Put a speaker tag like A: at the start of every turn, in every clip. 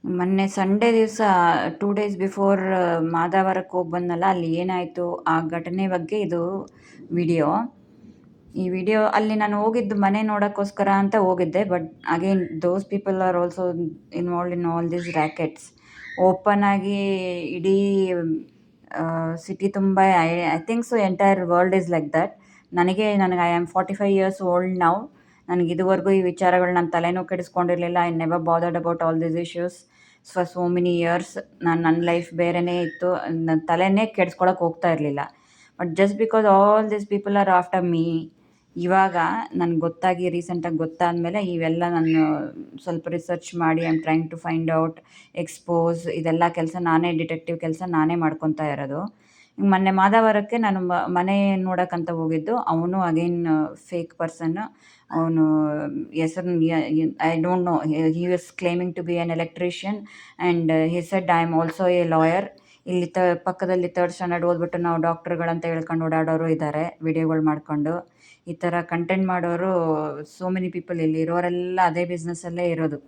A: ಮೊನ್ನೆ ಸಂಡೇ ದಿವಸ 2 days before ಮಾದಾವರಕ್ಕೆ ಹೋಗಿ ಬಂದ್ನಲ್ಲ, ಅಲ್ಲಿ ಏನಾಯಿತು ಆ ಘಟನೆ ಬಗ್ಗೆ ಇದು ವಿಡಿಯೋ. ಈ ವಿಡಿಯೋ ಅಲ್ಲಿ ನಾನು ಹೋಗಿದ್ದು ಮನೆ ನೋಡೋಕ್ಕೋಸ್ಕರ ಅಂತ ಹೋಗಿದ್ದೆ. But again those people are also involved in all these rackets. Open ಆಗಿ ಇಡೀ ಸಿಟಿ ತುಂಬ I think so entire world is like that. ನನಗೆ ಐ ಆಮ್ 45 ಇಯರ್ಸ್ ಓಲ್ಡ್ ನಾವು. ನನಗೆ ಇದುವರೆಗೂ ಈ ವಿಚಾರಗಳು ನನ್ನ ತಲೆನೂ ಕೆಡಿಸ್ಕೊಂಡಿರಲಿಲ್ಲ. I never bothered about all these issues for so many years. ನನ್ನ ಲೈಫ್ ಬೇರೆಯೇ ಇತ್ತು. ನನ್ನ ತಲೆನೇ ಕೆಡಿಸ್ಕೊಳಕ್ಕೆ ಹೋಗ್ತಾ ಇರಲಿಲ್ಲ. But just because all these people are after me, ಇವಾಗ ನನಗೆ ಗೊತ್ತಾಗಿ ರೀಸೆಂಟಾಗಿ ಗೊತ್ತಾದಮೇಲೆ ಇವೆಲ್ಲ ನಾನು ಸ್ವಲ್ಪ ರಿಸರ್ಚ್ ಮಾಡಿ I am trying to find out, expose, ಇದೆಲ್ಲ ಕೆಲಸ ನಾನೇ ಡಿಟೆಕ್ಟಿವ್ ಕೆಲಸ ನಾನೇ ಮಾಡ್ಕೊತಾ ಇರೋದು. ಮೊನ್ನೆ ಮಾದಾವರಕ್ಕೆ ನಾನು ಮನೆ ನೋಡೋಕ್ಕಂತ ಹೋಗಿದ್ದು. ಅವನು ಅಗೇನ್ ಫೇಕ್ ಪರ್ಸನ್. ಅವನು ಹೆಸರು I don't know. He was claiming to be an electrician and he said I am also a lawyer. ಇಲ್ಲಿ ಪಕ್ಕದಲ್ಲಿ 3rd ಸ್ಟ್ಯಾಂಡರ್ಡ್ ಓದ್ಬಿಟ್ಟು ನಾವು ಡಾಕ್ಟ್ರುಗಳಂತ ಹೇಳ್ಕೊಂಡು ಓಡಾಡೋರು ಇದ್ದಾರೆ, ವಿಡಿಯೋಗಳು ಮಾಡಿಕೊಂಡು. ಈ ಥರ ಕಂಟೆಂಟ್ ಮಾಡೋರು ಸೋ ಮೆನಿ ಪೀಪಲ್. ಇಲ್ಲಿ ಇರೋರೆಲ್ಲ ಅದೇ ಬಿಸ್ನೆಸ್ಸಲ್ಲೇ ಇರೋದು.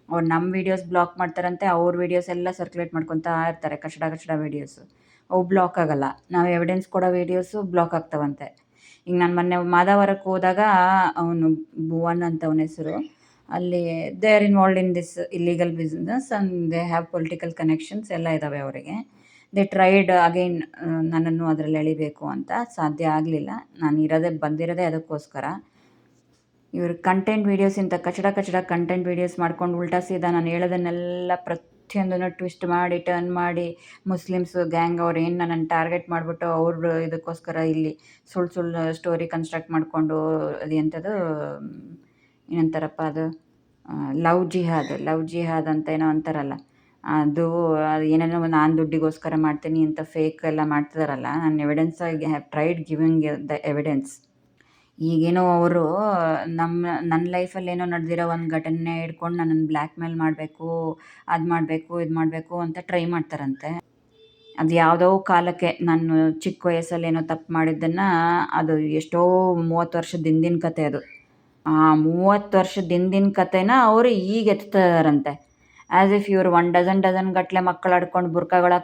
A: ಅವ್ರು ನಮ್ಮ ವೀಡಿಯೋಸ್ ಬ್ಲಾಕ್ ಮಾಡ್ತಾರಂತೆ, ಅವ್ರ ವೀಡಿಯೋಸ್ ಎಲ್ಲ ಸರ್ಕ್ಯುಲೇಟ್ ಮಾಡ್ಕೊತಾ ಇರ್ತಾರೆ, ಕಚಡ ವೀಡಿಯೋಸು. ಅವು ಬ್ಲಾಕ್ ಆಗಲ್ಲ. ನಾವು ಎವಿಡೆನ್ಸ್ ಕೊಡೋ ವೀಡಿಯೋಸು ಬ್ಲಾಕ್ ಆಗ್ತಾವಂತೆ. ಈಗ ನಾನು ಮೊನ್ನೆ ಮಾದಾವರಕ್ಕೆ ಹೋದಾಗ ಅವನು ಭುವನ್ ಅಂತ ಅವನ ಹೆಸರು. ಅಲ್ಲಿ they are involved in this illegal business and they have political connections ಎಲ್ಲ ಇದ್ದಾವೆ ಅವರಿಗೆ. ದೇ ಟ್ರೈಡ್ ಅಗೈನ್ ನನ್ನನ್ನು ಅದರಲ್ಲಿ ಎಳಿಬೇಕು ಅಂತ. ಸಾಧ್ಯ ಆಗಲಿಲ್ಲ. ನಾನು ಬಂದಿರೋದೇ ಅದಕ್ಕೋಸ್ಕರ. ಇವರು ಕಂಟೆಂಟ್ ವೀಡಿಯೋಸ್ ಇಂಥ ಕಚಡ ಕಂಟೆಂಟ್ ವೀಡಿಯೋಸ್ ಮಾಡ್ಕೊಂಡು ಉಲ್ಟಾ ಸೀದಾ ನಾನು ಹೇಳೋದನ್ನೆಲ್ಲ ಪ್ರತಿಯೊಂದನ್ನು ಟ್ವಿಸ್ಟ್ ಮಾಡಿ ಟರ್ನ್ ಮಾಡಿ ಮುಸ್ಲಿಮ್ಸ್ ಗ್ಯಾಂಗ್ ಅವ್ರು ಏನು ನನ್ನನ್ನು ಟಾರ್ಗೆಟ್ ಮಾಡಿಬಿಟ್ಟು ಅವ್ರ ಇದಕ್ಕೋಸ್ಕರ ಇಲ್ಲಿ ಸುಳ್ಳು ಸ್ಟೋರಿ ಕನ್ಸ್ಟ್ರಕ್ಟ್ ಮಾಡಿಕೊಂಡು ಅದು ಎಂಥದ್ದು ಏನಂತಾರಪ್ಪ ಅದು, ಲವ್ ಜಿಹಾದ್ ಅಂತ ಏನೋ ಅಂತಾರಲ್ಲ, ಅದು ಏನೇನೋ ನಾನು ದುಡ್ಡಿಗೋಸ್ಕರ ಮಾಡ್ತೀನಿ ಅಂತ ಫೇಕ್ ಎಲ್ಲ ಮಾಡ್ತಿದಾರಲ್ಲ. ನಾನು evidence I have tried giving the evidence. ಈಗೇನೋ ಅವರು ನನ್ನ ಲೈಫಲ್ಲಿ ಏನೋ ನಡೆದಿರೋ ಒಂದು ಘಟನೆ ಹಿಡ್ಕೊಂಡು ನನ್ನನ್ನು ಬ್ಲ್ಯಾಕ್ ಮೇಲ್ ಮಾಡಬೇಕು, ಅದು ಮಾಡಬೇಕು, ಇದು ಮಾಡಬೇಕು ಅಂತ ಟ್ರೈ ಮಾಡ್ತಾರಂತೆ. ಅದು ಯಾವುದೋ ಕಾಲಕ್ಕೆ ನಾನು ಚಿಕ್ಕ ವಯಸ್ಸಲ್ಲಿ ಏನೋ ತಪ್ಪು ಮಾಡಿದ್ದನ್ನು, ಅದು ಎಷ್ಟೋ 30 ವರ್ಷದ ಹಿಂದಿನ ಕತೆ ಅದು. ಆ 30 ವರ್ಷದ ಹಿಂದಿನ ಕತೆನ ಅವರು ಈಗ ಎತ್ತಿದಾರಂತೆ. ಆ್ಯಸ್ ಇಫ್ ಇವರು 1 ಡಜನ್ ಗಟ್ಟಲೆ ಮಕ್ಕಳು ಆಡ್ಕೊಂಡು ಬುರ್ಕಾಗಳು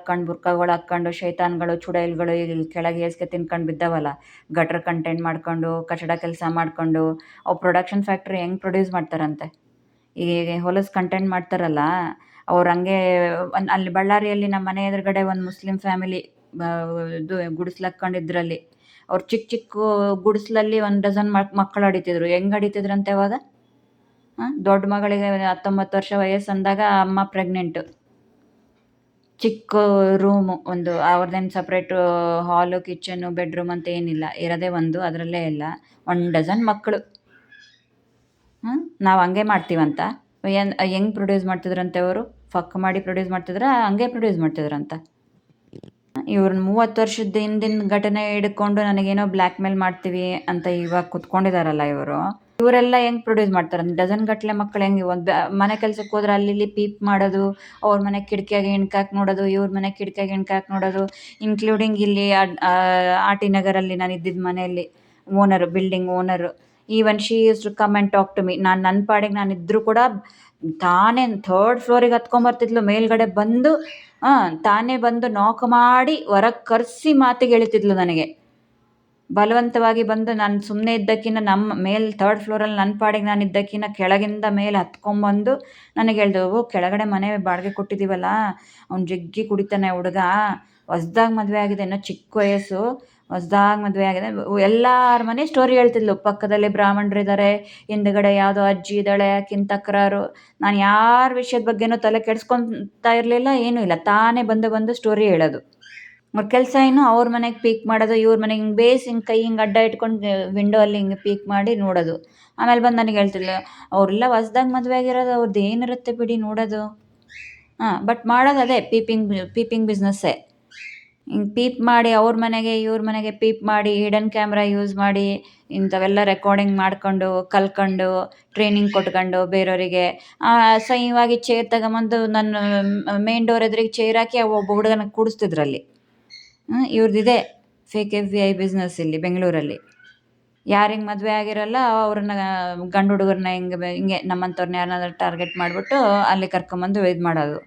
A: ಹಾಕ್ಕೊಂಡು ಶೈತಾನ್ಗಳು ಚುಡೈಲ್ಗಳು ಇಲ್ಲಿ ಕೆಳಗೆ ಹೇಸಿಗೆ ತಿನ್ಕೊಂಡು ಬಿದ್ದಾವಲ್ಲ, ಗಟ್ರ್ ಕಂಟೆಂಟ್ ಮಾಡ್ಕೊಂಡು ಕಚಡ ಕೆಲಸ ಮಾಡಿಕೊಂಡು ಅವು ಪ್ರೊಡಕ್ಷನ್ ಫ್ಯಾಕ್ಟ್ರಿ ಹೆಂಗೆ ಪ್ರೊಡ್ಯೂಸ್ ಮಾಡ್ತಾರಂತೆ. ಈಗ ಹೊಲಸು ಕಂಟೆಂಟ್ ಮಾಡ್ತಾರಲ್ಲ ಅವ್ರು ಹಂಗೆ. ಅಲ್ಲಿ ಬಳ್ಳಾರಿಯಲ್ಲಿ ನಮ್ಮ ಮನೆ ಎದುರುಗಡೆ ಒಂದು ಮುಸ್ಲಿಂ ಫ್ಯಾಮಿಲಿ ಇದು ಗುಡಿಸ್ಲು ಹಾಕ್ಕೊಂಡಿದ್ರಲ್ಲಿ, ಅವ್ರು ಚಿಕ್ಕ ಗುಡಿಸ್ಲಲ್ಲಿ 1 ಡಜನ್ ಮಕ್ಕಳು ಹಡಿತಿದ್ರು. ಹೆಂಗೆ ಹಡಿತಿದ್ರಂತೆ ಅವಾಗ? ದೊಡ್ಡ ಮಗಳಿಗೆ 19 ವರ್ಷ ವಯಸ್ಸು ಅಂದಾಗ ಅಮ್ಮ ಪ್ರೆಗ್ನೆಂಟು. ಚಿಕ್ಕ ರೂಮು ಒಂದು, ಅವ್ರದ್ದೇನು ಸಪ್ರೇಟು ಹಾಲು, ಕಿಚನ್ನು, ಬೆಡ್ರೂಮ್ ಅಂತ ಏನಿಲ್ಲ, ಇರೋದೇ ಒಂದು, ಅದರಲ್ಲೇ ಎಲ್ಲ 1 ಡಜನ್ ಮಕ್ಕಳು. ನಾವು ಹಂಗೆ ಮಾಡ್ತೀವಂತ ಹೆಂಗೆ ಪ್ರೊಡ್ಯೂಸ್ ಮಾಡ್ತಿದ್ರಂತೆ ಅವರು? ಫಕ್ ಮಾಡಿ ಪ್ರೊಡ್ಯೂಸ್ ಮಾಡ್ತಿದ್ರ, ಹಂಗೆ ಪ್ರೊಡ್ಯೂಸ್ ಮಾಡ್ತಿದ್ರಂತ. ಇವ್ರನ್ನ 30 ವರ್ಷದ ಹಿಂದಿನ ಘಟನೆ ಹಿಡ್ಕೊಂಡು ನನಗೇನೋ ಬ್ಲ್ಯಾಕ್ ಮೇಲ್ ಮಾಡ್ತೀವಿ ಅಂತ ಇವಾಗ ಕುತ್ಕೊಂಡಿದಾರಲ್ಲ ಇವರು. ಇವರೆಲ್ಲ ಹೆಂಗೆ ಪ್ರೊಡ್ಯೂಸ್ ಮಾಡ್ತಾರೆ? ಡಜನ್ ಗಟ್ಟಲೆ ಮಕ್ಕಳು ಹೆಂಗೆ ಒಂದು ಮನೆ ಕೆಲಸಕ್ಕೆ ಹೋದ್ರೆ ಅಲ್ಲಿ ಇಲ್ಲಿ ಪೀಪ್ ಮಾಡೋದು, ಅವ್ರ ಮನೆ ಕಿಟಕಿಯಾಗೆ ಇಣ್ಕಾಕಿ ನೋಡೋದು, ಇವ್ರ ಮನೆ ಕಿಟಕಿಯಾಗೆ ಇಣ್ಕಾಕಿ ನೋಡೋದು, ಇನ್ಕ್ಲೂಡಿಂಗ್ ಇಲ್ಲಿ ಆರ್ ಟಿ ನಗರಲ್ಲಿ ನಾನು ಇದ್ದಿದ್ದ ಮನೆಯಲ್ಲಿ building owner. Even she use to come and talk to me. ನನ್ನ ಪಾಡಿಗೆ ನಾನು ಇದ್ದರೂ ಕೂಡ ತಾನೇ 3rd ಫ್ಲೋರಿಗೆ ಹತ್ಕೊಂಬರ್ತಿದ್ಲು. ಮೇಲ್ಗಡೆ ಬಂದು ತಾನೇ ಬಂದು ನಾಕ್ ಮಾಡಿ ಹೊರಗೆ ಕರೆಸಿ ಮಾತಿಗೆ ಎಳಿತಿದ್ಲು ನನಗೆ. ಬಲವಂತವಾಗಿ ಬಂದು ನಾನು ಸುಮ್ಮನೆ ಇದ್ದಕ್ಕಿಂತ ನಮ್ಮ 3rd ಫ್ಲೋರಲ್ಲಿ ನನ್ನ ಪಾಡಿಗೆ ನಾನು ಇದ್ದಕ್ಕಿಂತ ಕೆಳಗಿಂದ ಮೇಲೆ ಹತ್ಕೊಂಬಂದು ನನಗೆ ಹೇಳ್ದು, ಕೆಳಗಡೆ ಮನೆ ಬಾಡಿಗೆ ಕೊಟ್ಟಿದ್ದೀವಲ್ಲ, ಅವ್ನು ಜಗ್ಗಿ ಕುಡಿತಾನೆ ಹುಡುಗ, ಹೊಸ್ದಾಗಿ ಮದುವೆ ಆಗಿದೆ, ಇನ್ನೂ ಚಿಕ್ಕ ವಯಸ್ಸು, ಹೊಸ್ದಾಗಿ ಮದುವೆ ಆಗಿದೆ. ಎಲ್ಲರ ಮನೆ ಸ್ಟೋರಿ ಹೇಳ್ತಿದ್ಲು. ಪಕ್ಕದಲ್ಲಿ ಬ್ರಾಹ್ಮಣರಿದ್ದಾರೆ, ಹಿಂದುಗಡೆ ಯಾವುದೋ ಅಜ್ಜಿ ಇದ್ದಾಳೆ, ಆಕಿನ ತಕರಾರು. ನಾನು ಯಾರ ವಿಷಯದ ಬಗ್ಗೆನೂ ತಲೆ ಕೆಡಿಸ್ಕೊತಾ ಇರಲಿಲ್ಲ, ಏನೂ ಇಲ್ಲ. ತಾನೇ ಬಂದು ಸ್ಟೋರಿ ಹೇಳೋದು. ಅವ್ರ ಕೆಲಸ ಏನು? ಅವ್ರ ಮನೆಗೆ ಪೀಕ್ ಮಾಡೋದು, ಇವ್ರ ಮನೆಗೆ ಹಿಂಗೆ ಹಿಂಗೆ ಕೈ ಹಿಂಗೆ ಅಡ್ಡ ಇಟ್ಕೊಂಡು ವಿಂಡೋ ಅಲ್ಲಿ ಹಿಂಗೆ ಪೀಕ್ ಮಾಡಿ ನೋಡೋದು. ಆಮೇಲೆ ಬಂದು ನನಗೆ ಹೇಳ್ತಿದ್ಲು, ಅವರೆಲ್ಲ ಹೊಸ್ದಾಗಿ ಮದುವೆ ಆಗಿರೋದು, ಅವ್ರದ್ದು ಏನಿರುತ್ತೆ ಬಿಡಿ ನೋಡೋದು. ಬಟ್ ಮಾಡೋದು ಅದೇ ಪೀಪಿಂಗ್ ಬಿಸ್ನೆಸ್ಸೇ. ಹಿಂಗೆ ಪೀಪ್ ಮಾಡಿ ಅವ್ರ ಮನೆಗೆ ಇವ್ರ ಮನೆಗೆ ಪೀಪ್ ಮಾಡಿ ಹಿಡನ್ ಕ್ಯಾಮ್ರಾ ಯೂಸ್ ಮಾಡಿ ಇಂಥವೆಲ್ಲ ರೆಕಾರ್ಡಿಂಗ್ ಮಾಡ್ಕೊಂಡು ಕಲ್ಕೊಂಡು ಟ್ರೈನಿಂಗ್ ಕೊಟ್ಕೊಂಡು ಬೇರೆಯವರಿಗೆ ಸಹಜವಾಗಿ ಚೇರ್ ತಗೊಂಬಂದು ನನ್ನ ಮೇನ್ ಡೋರ್ ಎದುರಿಗೆ ಚೇರ್ ಹಾಕಿ ಒಬ್ಬ ಹುಡುಗನ ಕೂಡಿಸ್ತಿದ್ರಲ್ಲಿ. ಇವ್ರದ್ದಿದೆ ಫೇಕ್ FBI ಬಿಸ್ನೆಸ್ ಇಲ್ಲಿ ಬೆಂಗಳೂರಲ್ಲಿ. ಯಾರಿಗೆ ಮದುವೆ ಆಗಿರಲ್ಲ ಅವ್ರನ್ನ ಗಂಡು ಹುಡುಗರನ್ನ ಹಿಂಗೆ ನಮ್ಮಂಥವ್ರನ್ನ ಯಾರನ್ನಾದ್ರೂ ಟಾರ್ಗೆಟ್ ಮಾಡಿಬಿಟ್ಟು ಅಲ್ಲಿ ಕರ್ಕೊಂಬಂದು ಇದು ಮಾಡೋದು.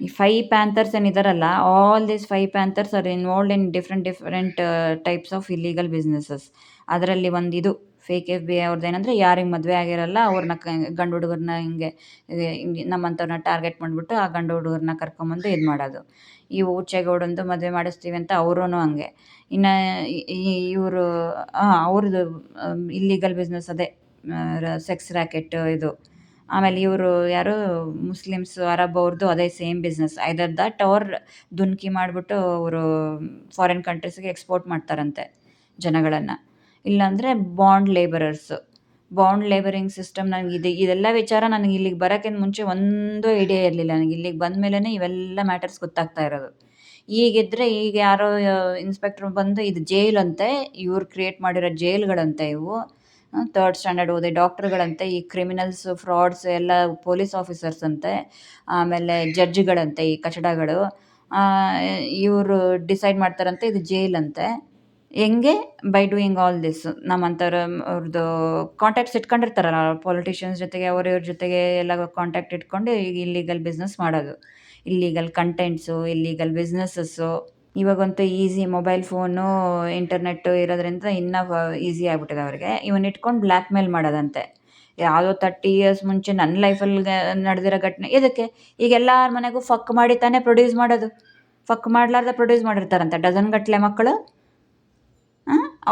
A: ಈ 5 ಪ್ಯಾಂಥರ್ಸ್ ಏನಿದಾರಲ್ಲ, all these 5 panthers are involved in different types of illegal businesses. ಅದರಲ್ಲಿ ಒಂದಿದು ಫೇಕ್ FBI ಅವ್ರದ್ದೇನಂದ್ರೆ ಯಾರಿಗೆ ಮದುವೆ ಆಗಿರಲ್ಲ ಅವ್ರನ್ನ ಗಂಡು ಹುಡುಗರನ್ನ ಹಿಂಗೆ ನಮ್ಮಂಥವ್ರನ್ನ ಟಾರ್ಗೆಟ್ ಮಾಡಿಬಿಟ್ಟು ಆ ಗಂಡು ಹುಡುಗರನ್ನ ಕರ್ಕೊಂಬಂದು ಇದು ಮಾಡೋದು. ಈ ಊಚೆಗೌಡಂದು ಮದುವೆ ಮಾಡಿಸ್ತೀವಿ ಅಂತ ಅವರೂ ಹಂಗೆ. ಇನ್ನು ಇವರು ಅವ್ರದ್ದು ಇಲ್ಲೀಗಲ್ ಬಿಸ್ನೆಸ್ ಅದೇ ಸೆಕ್ಸ್ ರ್ಯಾಕೆಟ್ ಇದು. ಆಮೇಲೆ ಇವರು ಯಾರು ಮುಸ್ಲಿಮ್ಸ್, ಅರಬ್ ಅವ್ರದ್ದು ಅದೇ same business. Either that are ದುನ್ಕಿ ಮಾಡಿಬಿಟ್ಟು ಅವರು ಫಾರಿನ್ ಕಂಟ್ರೀಸ್ಗೆ ಎಕ್ಸ್ಪೋರ್ಟ್ ಮಾಡ್ತಾರಂತೆ ಜನಗಳನ್ನು. ಇಲ್ಲಾಂದರೆ bond labourers. Bond labouring system ಇದೆಲ್ಲ ವಿಚಾರ ನನಗೆ ಇಲ್ಲಿಗೆ ಬರೋಕ್ಕಿಂತ ಮುಂಚೆ ಒಂದು ಐಡಿಯಾ ಇರಲಿಲ್ಲ. ನನಗೆ ಇಲ್ಲಿಗೆ ಬಂದ ಮೇಲೇ ಇವೆಲ್ಲ ಮ್ಯಾಟರ್ಸ್ ಗೊತ್ತಾಗ್ತಾ ಇರೋದು. ಈಗಿದ್ರೆ ಈಗ ಯಾರೋ ಇನ್ಸ್ಪೆಕ್ಟ್ರ್ ಬಂದು ಇದು ಜೈಲಂತೆ, ಇವ್ರು ಕ್ರಿಯೇಟ್ ಮಾಡಿರೋ ಜೈಲ್ಗಳಂತೆ ಇವು. ಥರ್ಡ್ ಸ್ಟ್ಯಾಂಡರ್ಡ್ ಓದಿ ಡಾಕ್ಟ್ರುಗಳಂತೆ, ಈ ಕ್ರಿಮಿನಲ್ಸ್, ಫ್ರಾಡ್ಸ್ ಎಲ್ಲ ಪೊಲೀಸ್ ಆಫೀಸರ್ಸ್ ಅಂತೆ, ಆಮೇಲೆ ಜಡ್ಜ್ಗಳಂತೆ ಈ ಕಚಡಗಳು. ಇವರು ಡಿಸೈಡ್ ಮಾಡ್ತಾರಂತೆ ಇದು ಜೈಲಂತೆ. ಹೆಂಗೆ? By doing all this. ನಮ್ಮಂಥವ್ರು ಅವ್ರದ್ದು ಕಾಂಟ್ಯಾಕ್ಟ್ಸ್ ಇಟ್ಕೊಂಡಿರ್ತಾರಲ್ಲ ಪೊಲಿಟಿಷಿಯನ್ಸ್ ಜೊತೆಗೆ, ಅವ್ರ ಇವ್ರ ಜೊತೆಗೆ ಎಲ್ಲ ಕಾಂಟ್ಯಾಕ್ಟ್ ಇಟ್ಕೊಂಡು ಈಗ ಇಲ್ಲೀಗಲ್ ಬಿಸ್ನೆಸ್ ಮಾಡೋದು. Illegal contents, illegal businesses. ಇವಾಗಂತೂ ಈಸಿ ಮೊಬೈಲ್ ಫೋನು, ಇಂಟರ್ನೆಟ್ಟು ಇರೋದ್ರಿಂದ ಇನ್ನೂ ಈಸಿ ಆಗ್ಬಿಟ್ಟಿದೆ ಅವ್ರಿಗೆ. ಇವನ್ನ ಇಟ್ಕೊಂಡು ಬ್ಲ್ಯಾಕ್ ಮೇಲ್ ಮಾಡೋದಂತೆ. ಯಾವುದೋ 30 ಇಯರ್ಸ್ ಮುಂಚೆ ನನ್ನ ಲೈಫಲ್ಲಿ ನಡೆದಿರೋ ಘಟನೆ ಇದಕ್ಕೆ. ಈಗ ಎಲ್ಲರ ಮನೆಗೂ ಫಕ್ ಮಾಡಿ ತಾನೇ ಪ್ರೊಡ್ಯೂಸ್ ಮಾಡೋದು. ಫಕ್ ಮಾಡಲಾರ್ದೆ ಪ್ರೊಡ್ಯೂಸ್ ಮಾಡಿರ್ತಾರಂತೆ ಡಜನ್ ಗಟ್ಟಲೆ ಮಕ್ಕಳು.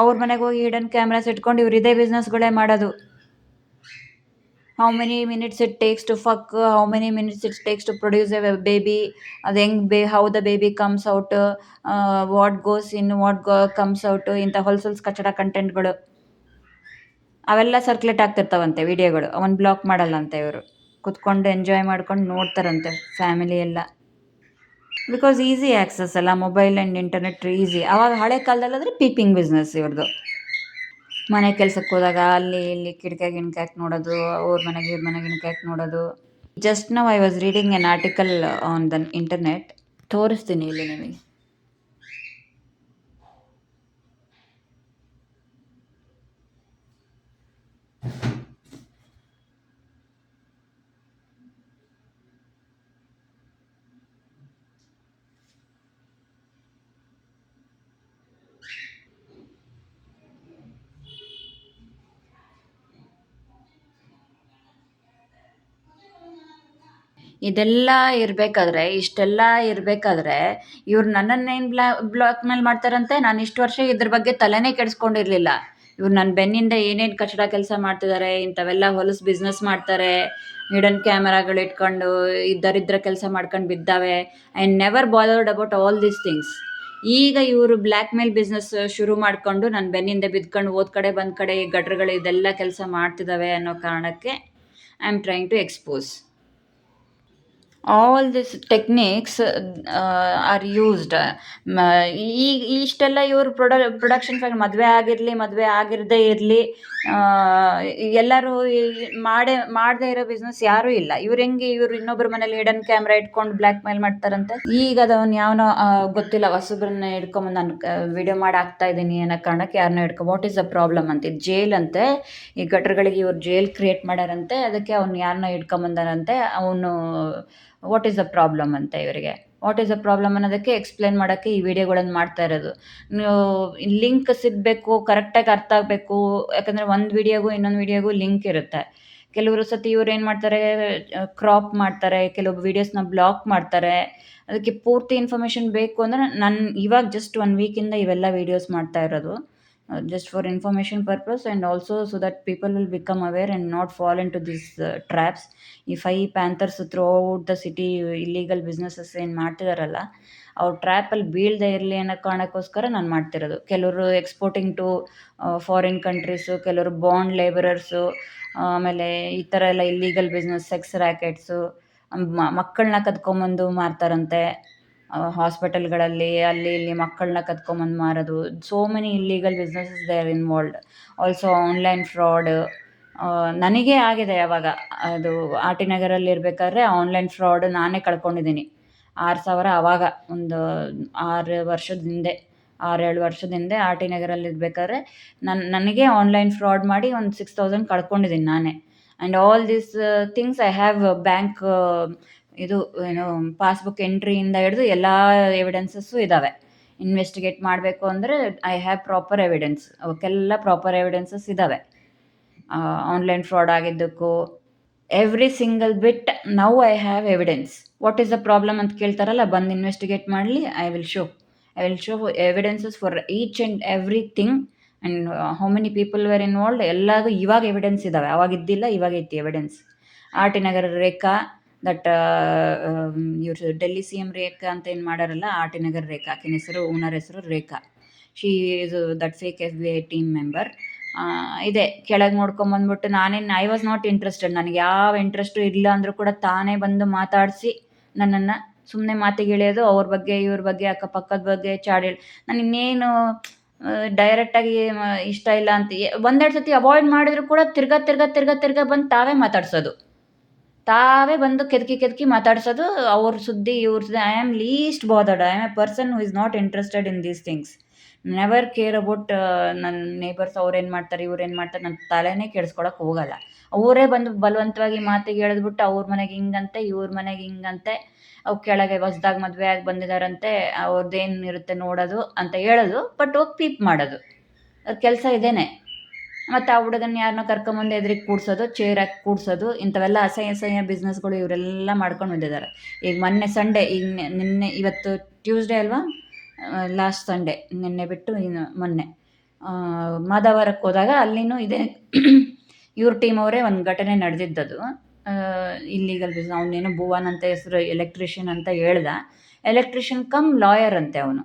A: ಅವ್ರ ಮನೆಗೆ ಹೋಗಿ ಹಿಡನ್ ಕ್ಯಾಮ್ರಾಸ್ ಇಟ್ಕೊಂಡು ಇವ್ರು ಇದೇ ಬಿಸ್ನೆಸ್ಗಳೇ ಮಾಡೋದು. How many minutes it takes to fuck, how many minutes it takes to produce a baby, ಅದು ಹೆಂಗೆ how the baby comes out, what goes in, what comes out, ಇಂಥ ಹೊಲ್ಸಲ್ಸ್ ಕಚಡ ಕಂಟೆಂಟ್ಗಳು ಅವೆಲ್ಲ ಸರ್ಕ್ಯುಲೇಟ್ ಆಗ್ತಿರ್ತಾವಂತೆ ವಿಡಿಯೋಗಳು. ಅವನ್ನ ಬ್ಲಾಕ್ ಮಾಡಲ್ಲಂತೆ ಇವರು. ಕುತ್ಕೊಂಡು ಎಂಜಾಯ್ ಮಾಡ್ಕೊಂಡು ನೋಡ್ತಾರಂತೆ ಫ್ಯಾಮಿಲಿ ಎಲ್ಲ. ಬಿಕಾಸ್ ಈಸಿ ಆ್ಯಕ್ಸಸ್ ಅಲ್ಲ, ಮೊಬೈಲ್ ಆ್ಯಂಡ್ ಇಂಟರ್ನೆಟ್ ಈಸಿ. ಆವಾಗ ಹಳೆ ಕಾಲದಲ್ಲಾದರೆ ಪೀಪಿಂಗ್ ಬಿಸ್ನೆಸ್ ಇವ್ರದ್ದು. ಮನೆ ಕೆಲ್ಸಕ್ಕೆ ಹೋದಾಗ ಅಲ್ಲಿ ಇಲ್ಲಿ ಕಿಟಕಿಯಾಗ ಇಣ್ಕ್ಯಾಕ್ ನೋಡೋದು, ಅವ್ರ ಮನೆಗೆ ಇವ್ರ ಮನೆಗೆ ಇಣ್ಕ್ಯಾಕ್ ನೋಡೋದು. Just now I was reading N article on the internet. ತೋರಿಸ್ತೀನಿ ಇಲ್ಲಿ ನಿಮಗೆ. ಇದೆಲ್ಲ ಇರಬೇಕಾದ್ರೆ, ಇಷ್ಟೆಲ್ಲ ಇರಬೇಕಾದ್ರೆ ಇವ್ರು ನನ್ನನ್ನೇನು ಬ್ಲಾಕ್ ಮೇಲ್ ಮಾಡ್ತಾರಂತೆ. ನಾನು ಇಷ್ಟು ವರ್ಷ ಇದ್ರ ಬಗ್ಗೆ ತಲೆನೇ ಕೆಡಿಸ್ಕೊಂಡಿರಲಿಲ್ಲ. ಇವ್ರು ನನ್ನ ಬೆನ್ನಿಂದ ಏನೇನು ಕಚಡ ಕೆಲಸ ಮಾಡ್ತಿದ್ದಾರೆ, ಇಂಥವೆಲ್ಲ ಹೊಲಸು ಬಿಸ್ನೆಸ್ ಮಾಡ್ತಾರೆ, ಹಿಡನ್ ಕ್ಯಾಮರಾಗಳು ಇಟ್ಕೊಂಡು ದರಿದ್ರ ಕೆಲಸ ಮಾಡ್ಕೊಂಡು ಬಿದ್ದಾವೆ. I never bothered about all these things. ಈಗ ಇವರು ಬ್ಲ್ಯಾಕ್ ಮೇಲ್ ಬಿಸ್ನೆಸ್ ಶುರು ಮಾಡಿಕೊಂಡು ನನ್ನ ಬೆನ್ನಿಂದ ಬಿದ್ಕೊಂಡು ಹೋದ ಕಡೆ ಬಂದ ಕಡೆ ಈ ಗಟ್ರಗಳು ಇದೆಲ್ಲ ಕೆಲಸ ಮಾಡ್ತಿದ್ದಾವೆ ಅನ್ನೋ ಕಾರಣಕ್ಕೆ I am trying to expose. All this techniques are used. ಈಗ ಇಷ್ಟೆಲ್ಲ ಇವರು ಪ್ರೊಡಕ್ಷನ್ ಫ್ಯಾಕ್ಟ್ ಮದುವೆ ಆಗಿರಲಿ, ಮದುವೆ ಆಗಿರದೇ ಇರಲಿ, ಎಲ್ಲರೂ ಮಾಡದೇ ಇರೋ ಬಿಸ್ನೆಸ್ ಯಾರೂ ಇಲ್ಲ. ಇವ್ರು ಹೆಂಗೆ ಇವರು ಇನ್ನೊಬ್ಬರ ಮನೇಲಿ ಹಿಡನ್ ಕ್ಯಾಮ್ರಾ ಇಟ್ಕೊಂಡು ಬ್ಲ್ಯಾಕ್ ಮೇಲ್ ಮಾಡ್ತಾರಂತೆ. ಈಗ ಅದವನು ಯಾವನೋ ಗೊತ್ತಿಲ್ಲ ಹೊಸಬ್ರನ್ನ ಹಿಡ್ಕೊಂಬಂದು ನಾನು ವಿಡಿಯೋ ಮಾಡಿ ಹಾಕ್ತಾ ಇದ್ದೀನಿ ಅನ್ನೋ ಕಾರಣಕ್ಕೆ ಯಾರನ್ನ ವಾಟ್ ಈಸ್ ದ ಪ್ರಾಬ್ಲಮ್ ಅಂತ. ಇದು ಜೈಲ್ ಅಂತೆ, ಈ ಗಟ್ರಗಳಿಗೆ ಇವ್ರು ಜೈಲ್ ಕ್ರಿಯೇಟ್ ಮಾಡ್ಯಾರಂತೆ, ಅದಕ್ಕೆ ಅವ್ನು ಯಾರನ್ನ ಹಿಡ್ಕೊಂಬಂದಾರಂತೆ. ಅವನು ವಾಟ್ ಈಸ್ ದ ಪ್ರಾಬ್ಲಮ್ ಅಂತ ಇವರಿಗೆ. ವಾಟ್ ಈಸ್ ದ ಪ್ರಾಬ್ಲಮ್ ಅನ್ನೋದಕ್ಕೆ ಎಕ್ಸ್ಪ್ಲೇನ್ ಮಾಡೋಕ್ಕೆ ಈ ವಿಡಿಯೋಗಳನ್ನು ಮಾಡ್ತಾ ಇರೋದು. ನೀವು ಲಿಂಕ್ ಸಿಗಬೇಕು, ಕರೆಕ್ಟಾಗಿ ಅರ್ಥ ಆಗಬೇಕು. ಯಾಕಂದರೆ ಒಂದು ವಿಡಿಯೋಗೂ ಇನ್ನೊಂದು ವಿಡಿಯೋಗೂ ಲಿಂಕ್ ಇರುತ್ತೆ. ಕೆಲವರು ಸತಿ ಇವ್ರು ಏನು ಮಾಡ್ತಾರೆ, ಕ್ರಾಪ್ ಮಾಡ್ತಾರೆ, ಕೆಲವು ವೀಡಿಯೋಸ್ನ ಬ್ಲಾಕ್ ಮಾಡ್ತಾರೆ. ಅದಕ್ಕೆ ಪೂರ್ತಿ ಇನ್ಫಾರ್ಮೇಷನ್ ಬೇಕು ಅಂದರೆ ನಾನು ಇವಾಗ ಜಸ್ಟ್ 1 ವೀಕಿಂದ ಇವೆಲ್ಲ ವೀಡಿಯೋಸ್ ಮಾಡ್ತಾ ಇರೋದು. just for information purpose and also so that people will become aware and not fall into these traps. ಈ 5 panthers throughout the city illegal businesses ಏನು ಮಾಡ್ತಿದಾರಲ್ಲ, ಅವ್ರು ಟ್ರ್ಯಾಪಲ್ಲಿ ಬೀಳದೇ ಇರಲಿ ಅನ್ನೋ ಕಾರಣಕ್ಕೋಸ್ಕರ ನಾನು ಮಾಡ್ತಿರೋದು. ಕೆಲವರು ಎಕ್ಸ್ಪೋರ್ಟಿಂಗ್ ಟು ಫಾರಿನ್ ಕಂಟ್ರೀಸು, ಕೆಲವರು ಬಾಂಡ್ ಲೇಬರರ್ಸು, ಆಮೇಲೆ ಈ ಥರ ಎಲ್ಲ ಇಲ್ಲೀಗಲ್ ಬಿಸ್ನೆಸ್, ಸೆಕ್ಸ್ ರ್ಯಾಕೆಟ್ಸು, ಮಕ್ಕಳನ್ನ ಕದ್ಕೊಂಬಂದು ಮಾರ್ತಾರಂತೆ ಹಾಸ್ಪಿಟಲ್ಗಳಲ್ಲಿ, ಅಲ್ಲಿ ಇಲ್ಲಿ ಮಕ್ಕಳನ್ನ ಕದ್ಕೊಂಬಂದು ಮಾರೋದು. So many illegal businesses they are involved. Also online fraud. ನನಗೇ ಆಗಿದೆ ಆವಾಗ. ಅದು ಆರ್ ಟಿ ನಗರಲ್ಲಿ ಇರಬೇಕಾದ್ರೆ ಆನ್ಲೈನ್ ಫ್ರಾಡ್ ನಾನೇ ಕಳ್ಕೊಂಡಿದ್ದೀನಿ 6,000 ಆವಾಗ, ಒಂದು 6 ವರ್ಷದ ಹಿಂದೆ. 6-7 ವರ್ಷದ ಹಿಂದೆ ಆರ್ ಟಿ ನಗರಲ್ಲಿ ಇರ್ಬೇಕಾದ್ರೆ ನನಗೆ ಆನ್ಲೈನ್ ಫ್ರಾಡ್ ಮಾಡಿ ಒಂದು 6000 ಕಳ್ಕೊಂಡಿದ್ದೀನಿ ನಾನೇ. And all these things I have bank ಇದು ಏನು ಪಾಸ್ಬುಕ್ ಎಂಟ್ರಿಯಿಂದ ಹಿಡಿದು ಎಲ್ಲ ಎವಿಡೆನ್ಸಸ್ಸು ಇದ್ದಾವೆ. ಇನ್ವೆಸ್ಟಿಗೇಟ್ ಮಾಡಬೇಕು ಅಂದರೆ ಐ ಹ್ಯಾವ್ ಪ್ರಾಪರ್ ಎವಿಡೆನ್ಸ್, ಅವಕ್ಕೆಲ್ಲ ಪ್ರಾಪರ್ ಎವಿಡೆನ್ಸಸ್ ಇದ್ದಾವೆ. ಆನ್ಲೈನ್ ಫ್ರಾಡ್ ಆಗಿದ್ದಕ್ಕೂ every single bit now I have evidence. What is the problem ಅಂತ ಕೇಳ್ತಾರಲ್ಲ, ಬಂದು ಇನ್ವೆಸ್ಟಿಗೇಟ್ ಮಾಡಲಿ, I will show evidences for each and everything and how many people were involved ಎಲ್ಲದೂ ಇವಾಗ evidence ಇದ್ದಾವೆ. ಅವಾಗ ಇದ್ದಿಲ್ಲ, ಇವಾಗ ಐತಿ evidence. R T Nagar Rekha that ಇವ್ರು ಡೆಲ್ಲಿ ಸಿ ಎಮ್ ರೇಖಾ ಅಂತ ಏನು ಮಾಡ್ಯಾರಲ್ಲ, ಆರ್ ಟಿ ನಗರ್ ರೇಖಾ, ಆಕಿನ ಹೆಸರು ಓನರ್ ಹೆಸರು Rekha. She is that fake SBI team member. ಇದೆ ಕೆಳಗೆ ನೋಡ್ಕೊಂಬಂದ್ಬಿಟ್ಟು ಐ ವಾಸ್ ನಾಟ್ ಇಂಟ್ರೆಸ್ಟೆಡ್. ನನಗೆ ಯಾವ ಇಂಟ್ರೆಸ್ಟು ಇಲ್ಲ ಅಂದರೂ ಕೂಡ ತಾನೇ ಬಂದು ಮಾತಾಡಿಸಿ ನನ್ನನ್ನು ಸುಮ್ಮನೆ ಮಾತಿಗಿಳಿಯೋದು, ಅವ್ರ ಬಗ್ಗೆ ಇವ್ರ ಬಗ್ಗೆ ಅಕ್ಕಪಕ್ಕದ ಬಗ್ಗೆ ಚಾಡಿ. ನಾನು ಇನ್ನೇನು ಡೈರೆಕ್ಟಾಗಿ ಇಷ್ಟ ಇಲ್ಲ ಅಂತ ಒಂದೆರಡು ಸತಿ ಅವಾಯ್ಡ್ ಮಾಡಿದ್ರು ಕೂಡ ತಿರ್ಗಾ ಬಂದು ತಾವೇ ಬಂದು ಕೆದಕಿ ಮಾತಾಡ್ಸೋದು. ಅವ್ರ ಸುದ್ದಿ ಇವ್ರ ಸುದ್ದಿ. I am list bothered. I am A person who is not interested in these things. Never care about ನನ್ನ ನೇಬರ್ಸ್ ಅವ್ರೇನು ಮಾಡ್ತಾರೆ, ಇವ್ರೇನು ಮಾಡ್ತಾರೆ, ನನ್ನ ತಲೆನೇ ಕೆಡಿಸ್ಕೊಳಕ್ಕೆ ಹೋಗಲ್ಲ. ಅವರೇ ಬಂದು ಬಲವಂತವಾಗಿ ಮಾತಿಗೆ ಎಳೆದ್ಬಿಟ್ಟು ಅವ್ರ ಮನೆಗೆ ಹಿಂಗಂತೆ, ಇವ್ರ ಮನೆಗೆ ಹಿಂಗಂತೆ, ಅವು ಕೆಳಗೆ ಹೊಸ್ದಾಗಿ ಮದುವೆ ಆಗಿ ಬಂದಿದ್ದಾರಂತೆ, ಅವ್ರದ್ದೇನು ಇರುತ್ತೆ ನೋಡೋದು ಅಂತ ಹೇಳೋದು, ಬಟ್ ಹೋಗಿ ಪೀಪ್ ಮಾಡೋದು. ಅವ್ರ ಕೆಲಸ ಇದೇನೆ. ಮತ್ತು ಆ ಹುಡುಗನ ಯಾರನ್ನೋ ಕರ್ಕೊಂಬಂದು ಎದುರಿಗೆ ಕೂಡ್ಸೋದು, ಚೇರ್ ಹಾಕಿ ಕೂಡ್ಸೋದು, ಇಂಥವೆಲ್ಲ ಅಸಹ್ಯ ಬಿಸ್ನೆಸ್ಗಳು ಇವರೆಲ್ಲ ಮಾಡ್ಕೊಂಡು ಬಂದಿದ್ದಾರೆ. ಈಗ ಮೊನ್ನೆ ಸಂಡೇ, ಈಗ ನಿನ್ನೆ, ಇವತ್ತು ಟ್ಯೂಸ್ಡೇ ಅಲ್ವಾ, ಲಾಸ್ಟ್ ಸಂಡೇ, ನಿನ್ನೆ ಬಿಟ್ಟು ಇನ್ನು ಮೊನ್ನೆ ಮಾದಾವರಕ್ಕೆ ಹೋದಾಗ ಅಲ್ಲಿನೂ ಇದೇ ಇವ್ರ ಟೀಮ್ ಅವರೇ ಒಂದು ಘಟನೆ ನಡೆದಿದ್ದದು. Illegal business. ಅವನೇನೋ ಭುವನ್ ಅಂತ ಹೆಸರು, ಎಲೆಕ್ಟ್ರಿಷಿಯನ್ ಅಂತ ಹೇಳ್ದ. ಎಲೆಕ್ಟ್ರಿಷಿಯನ್ ಕಮ್ ಲಾಯರ್ ಅಂತೆ ಅವನು.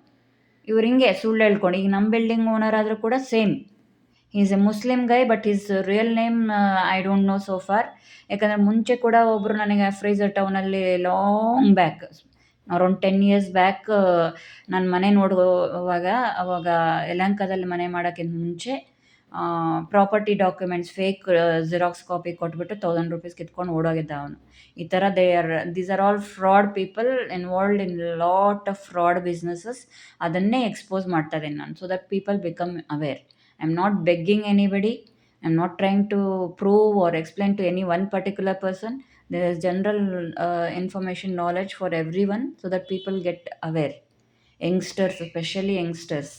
A: ಇವ್ರು ಹಿಂಗೆ ಸುಳ್ಳು ಹೇಳ್ಕೊಂಡು, ಈಗ ನಮ್ಮ ಬಿಲ್ಡಿಂಗ್ ಓನರ್ ಆದರೂ ಕೂಡ same. Is a Muslim guy, but is real name I don't know so far. ಯಾಕಂದರೆ ಮುಂಚೆ ಕೂಡ ಒಬ್ಬರು ನನಗೆ ಫ್ರೇಜರ್ ಟೌನಲ್ಲಿ long back, around 10 years back, ನಾನು ಮನೆ ನೋಡುವಾಗ ಅವಾಗ ಯಲಹಂಕದಲ್ಲಿ ಮನೆ ಮಾಡೋಕ್ಕಿಂತ ಮುಂಚೆ property documents fake xerox copy ಕೊಟ್ಬಿಟ್ಟು 1000 ರೂಪೀಸ್ ಕಿತ್ಕೊಂಡು ಓಡೋಗಿದ್ದ ಅವನು. ಈ ಥರ these are all fraud people involved in lot of fraud businesses. ಅದನ್ನೇ ಎಕ್ಸ್ಪೋಸ್ ಮಾಡ್ತಾ ಇದ್ದೀನಿ ನಾನು, so that people become aware. I am not begging anybody. I am not trying to prove or explain to any one particular person. There is general information knowledge for everyone, so that people get aware. Youngsters, especially youngsters,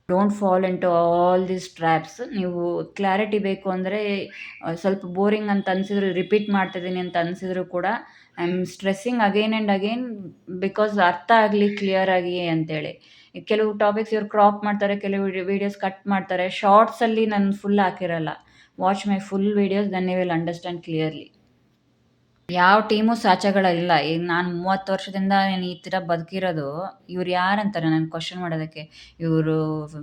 A: don't fall into all these traps. ನೀವು clarity ಬೇಕು ಅಂದರೆ, ಸ್ವಲ್ಪ boring ಅಂತ ಅನಿಸಿದ್ರು, repeat ಮಾಡ್ತಿದ್ದೀನಿ ಅಂತ ಅನಿಸಿದ್ರು ಕೂಡ, I am stressing again and again, because ಅರ್ಥ ಆಗಲಿ ಕ್ಲಿಯರಾಗಿ ಅಂತೇಳಿ. ಕೆಲವು ಟಾಪಿಕ್ಸ್ ಇವ್ರು ಕ್ರಾಪ್ ಮಾಡ್ತಾರೆ, ಕೆಲವು ವೀಡಿಯೋಸ್ ಕಟ್ ಮಾಡ್ತಾರೆ. ಶಾರ್ಟ್ಸಲ್ಲಿ ನಾನು ಫುಲ್ ಹಾಕಿರಲ್ಲ. Watch my full videos, then you will understand clearly. ಯಾವ ಟೀಮು ಸಾಚಗಳಿಲ್ಲ. ಈಗ ನಾನು 30 ವರ್ಷದಿಂದ ನಾನು ಈ ಥರ ಬದುಕಿರೋದು. ಇವ್ರು ಯಾರಂತಾರೆ ನಾನು ಕ್ವಶನ್ ಮಾಡೋದಕ್ಕೆ? ಇವರು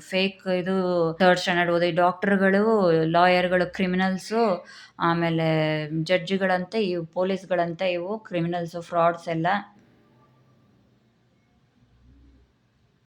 A: ಫೇಕ್ ಇದು 3rd ಸ್ಟ್ಯಾಂಡರ್ಡ್ ಓದಿ ಡಾಕ್ಟರ್ಗಳು, ಲಾಯರ್ಗಳು ಕ್ರಿಮಿನಲ್ಸು, ಆಮೇಲೆ ಜಡ್ಜ್ಗಳಂತೆ, ಇವು ಪೊಲೀಸ್ಗಳಂತೆ, ಇವು ಕ್ರಿಮಿನಲ್ಸು, ಫ್ರಾಡ್ಸ್ ಎಲ್ಲ.